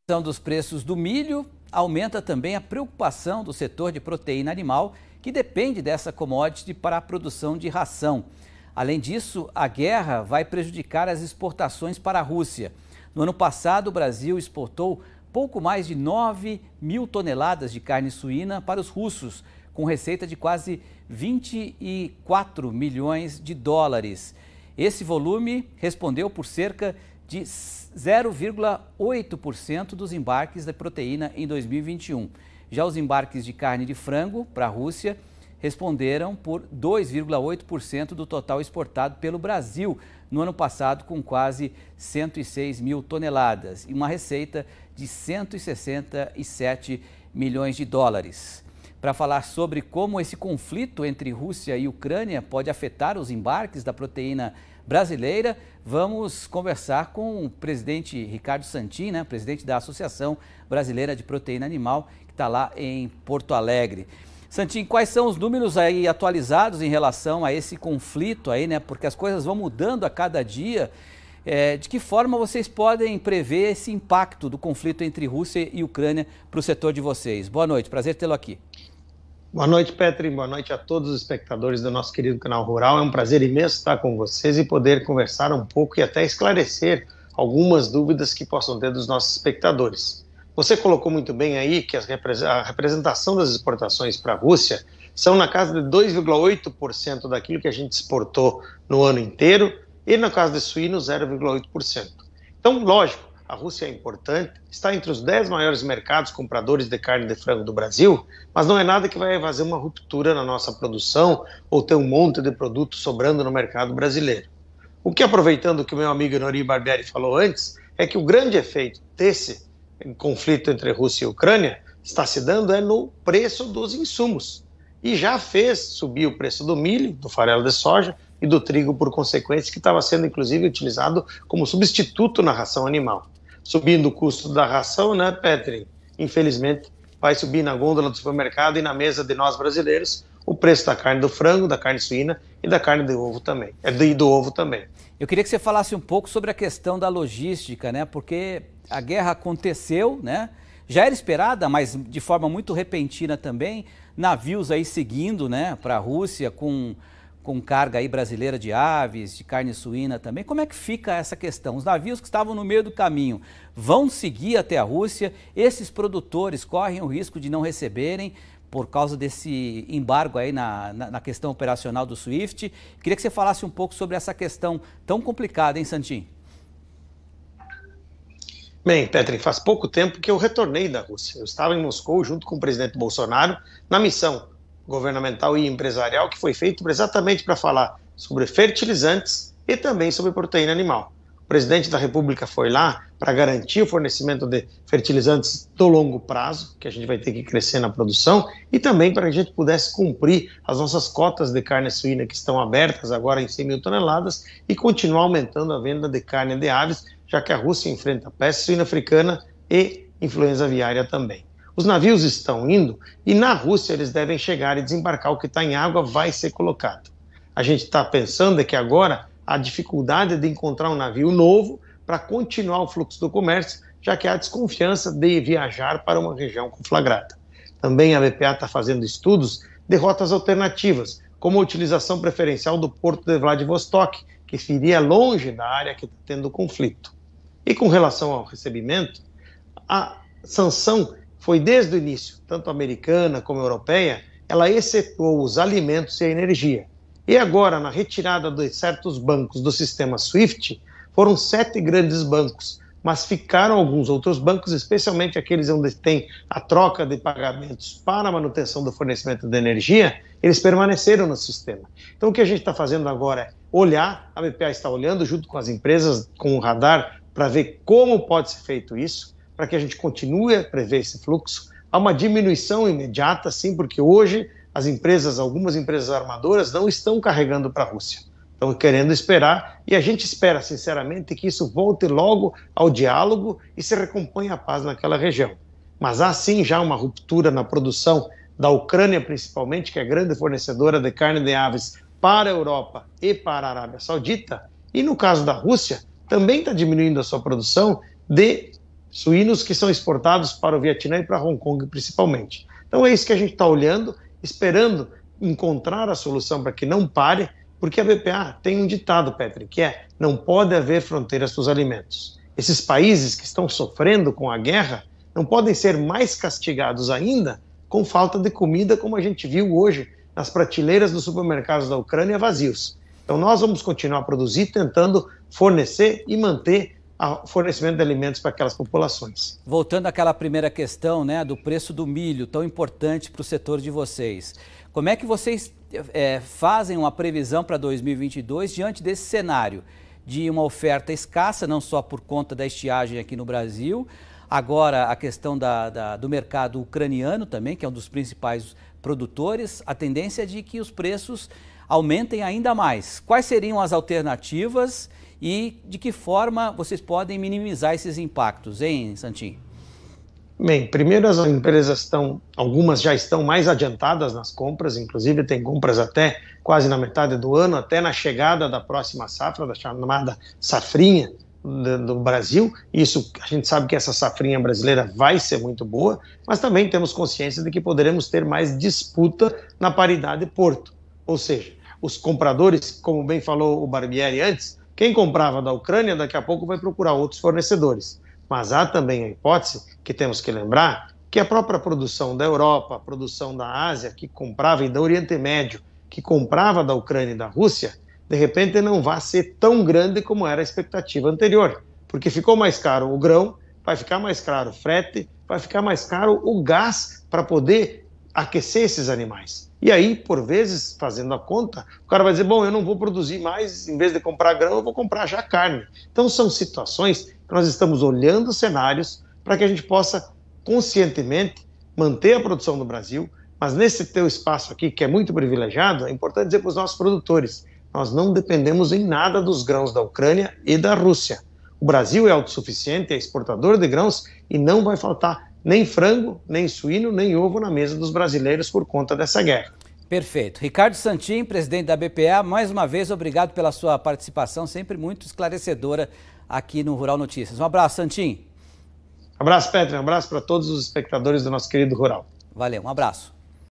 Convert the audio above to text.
Dos preços do milho aumenta também a preocupação do setor de proteína animal, que depende dessa commodity para a produção de ração. Além disso, a guerra vai prejudicar as exportações para a Rússia. No ano passado, o Brasil exportou pouco mais de 9 mil toneladas de carne suína para os russos, com receita de quase 24 milhões de dólares. Esse volume respondeu por cerca de 0,8% dos embarques da proteína em 2021. Já os embarques de carne de frango para a Rússia responderam por 2,8% do total exportado pelo Brasil no ano passado, com quase 106 mil toneladas e uma receita de 167 milhões de dólares. Para falar sobre como esse conflito entre Rússia e Ucrânia pode afetar os embarques da proteína brasileira, vamos conversar com o presidente Ricardo Santin, presidente da Associação Brasileira de Proteína Animal, que está lá em Porto Alegre. Santin, quais são os números aí atualizados em relação a esse conflito aí, porque as coisas vão mudando a cada dia. De que forma vocês podem prever esse impacto do conflito entre Rússia e Ucrânia para o setor de vocês? Boa noite, prazer tê-lo aqui. Boa noite, Petri. Boa noite a todos os espectadores do nosso querido canal Rural. É um prazer imenso estar com vocês e poder conversar um pouco e até esclarecer algumas dúvidas que possam ter dos nossos espectadores. Você colocou muito bem aí que a representação das exportações para a Rússia são na casa de 2,8% daquilo que a gente exportou no ano inteiro e no caso de suínos 0,8%. Então, lógico, a Rússia é importante, está entre os 10 maiores mercados compradores de carne de frango do Brasil, mas não é nada que vai fazer uma ruptura na nossa produção ou ter um monte de produto sobrando no mercado brasileiro. O que, aproveitando o que o meu amigo Nori Barbieri falou antes, é que o grande efeito desse conflito entre Rússia e Ucrânia está se dando no preço dos insumos. E já fez subir o preço do milho, do farelo de soja e do trigo por consequência, que estava sendo inclusive utilizado como substituto na ração animal. Subindo o custo da ração, Petri? Infelizmente, vai subir na gôndola do supermercado e na mesa de nós brasileiros o preço da carne do frango, da carne suína e da carne de ovo também, do ovo também. Eu queria que você falasse um pouco sobre a questão da logística, porque a guerra aconteceu, já era esperada, mas de forma muito repentina também, navios aí seguindo, para a Rússia com carga aí brasileira de aves, de carne suína também. Como é que fica essa questão? Os navios que estavam no meio do caminho vão seguir até a Rússia? Esses produtores correm o risco de não receberem por causa desse embargo aí na questão operacional do SWIFT. Queria que você falasse um pouco sobre essa questão tão complicada, hein, Santin? Bem, Petri, faz pouco tempo que eu retornei da Rússia. Eu estava em Moscou junto com o presidente Bolsonaro na missão governamental e empresarial que foi feito exatamente para falar sobre fertilizantes e também sobre proteína animal. O presidente da República foi lá para garantir o fornecimento de fertilizantes do longo prazo, que a gente vai ter que crescer na produção, e também para que a gente pudesse cumprir as nossas cotas de carne suína que estão abertas agora em 100 mil toneladas e continuar aumentando a venda de carne de aves, já que a Rússia enfrenta peste suína africana e influenza aviária também. Os navios estão indo e na Rússia eles devem chegar e desembarcar. O que está em água vai ser colocado. A gente está pensando que agora a dificuldade de encontrar um navio novo para continuar o fluxo do comércio, já que há desconfiança de viajar para uma região conflagrada. Também a BPA está fazendo estudos de rotas alternativas, como a utilização preferencial do porto de Vladivostok, que iria longe da área que está tendo conflito. E com relação ao recebimento, a sanção foi desde o início, tanto americana como europeia, ela excetuou os alimentos e a energia. E agora, na retirada de certos bancos do sistema SWIFT, foram 7 grandes bancos, mas ficaram alguns outros bancos, especialmente aqueles onde tem a troca de pagamentos para a manutenção do fornecimento de energia, eles permaneceram no sistema. Então o que a gente está fazendo agora é olhar, a BPA está olhando junto com as empresas, com o radar, para ver como pode ser feito isso, para que a gente continue a prever esse fluxo. Há uma diminuição imediata, sim, porque hoje algumas empresas armadoras não estão carregando para a Rússia. Estão querendo esperar e a gente espera, sinceramente, que isso volte logo ao diálogo e se recomponha a paz naquela região. Mas há sim já uma ruptura na produção da Ucrânia, principalmente, que é grande fornecedora de carne de aves para a Europa e para a Arábia Saudita. E no caso da Rússia, também está diminuindo a sua produção de suínos que são exportados para o Vietnã e para Hong Kong principalmente. Então é isso que a gente está olhando, esperando encontrar a solução para que não pare, porque a BPA tem um ditado, Petri, que é: não pode haver fronteiras para os alimentos. Esses países que estão sofrendo com a guerra não podem ser mais castigados ainda com falta de comida, como a gente viu hoje nas prateleiras dos supermercados da Ucrânia vazios. Então nós vamos continuar a produzir, tentando fornecer e manter o fornecimento de alimentos para aquelas populações. Voltando àquela primeira questão, né, do preço do milho, tão importante para o setor de vocês. Como é que vocês fazem uma previsão para 2022 diante desse cenário de uma oferta escassa, não só por conta da estiagem aqui no Brasil, agora a questão do mercado ucraniano também, que é um dos principais produtores, a tendência é de que os preços aumentem ainda mais. Quais seriam as alternativas e de que forma vocês podem minimizar esses impactos, hein, Santin? Bem, primeiro as empresas algumas já estão mais adiantadas nas compras, inclusive tem compras até quase na metade do ano, até na chegada da próxima safra, da chamada safrinha do Brasil. Isso, a gente sabe que essa safrinha brasileira vai ser muito boa, mas também temos consciência de que poderemos ter mais disputa na paridade porto. Ou seja, os compradores, como bem falou o Barbieri antes, quem comprava da Ucrânia daqui a pouco vai procurar outros fornecedores. Mas há também a hipótese, que temos que lembrar, que a própria produção da Europa, a produção da Ásia, que comprava, e do Oriente Médio, que comprava da Ucrânia e da Rússia, de repente não vai ser tão grande como era a expectativa anterior, porque ficou mais caro o grão, vai ficar mais caro o frete, vai ficar mais caro o gás para poder aquecer esses animais. E aí, por vezes, fazendo a conta, o cara vai dizer, bom, eu não vou produzir mais, em vez de comprar grão, eu vou comprar já carne. Então são situações que nós estamos olhando cenários para que a gente possa conscientemente manter a produção no Brasil, mas nesse teu espaço aqui, que é muito privilegiado, é importante dizer para os nossos produtores, nós não dependemos em nada dos grãos da Ucrânia e da Rússia. O Brasil é autossuficiente, é exportador de grãos e não vai faltar nem frango, nem suíno, nem ovo na mesa dos brasileiros por conta dessa guerra. Perfeito. Ricardo Santin, presidente da BPA, mais uma vez obrigado pela sua participação, sempre muito esclarecedora aqui no Rural Notícias. Um abraço, Santin. Um abraço, Petri, um abraço para todos os espectadores do nosso querido Rural. Valeu, um abraço.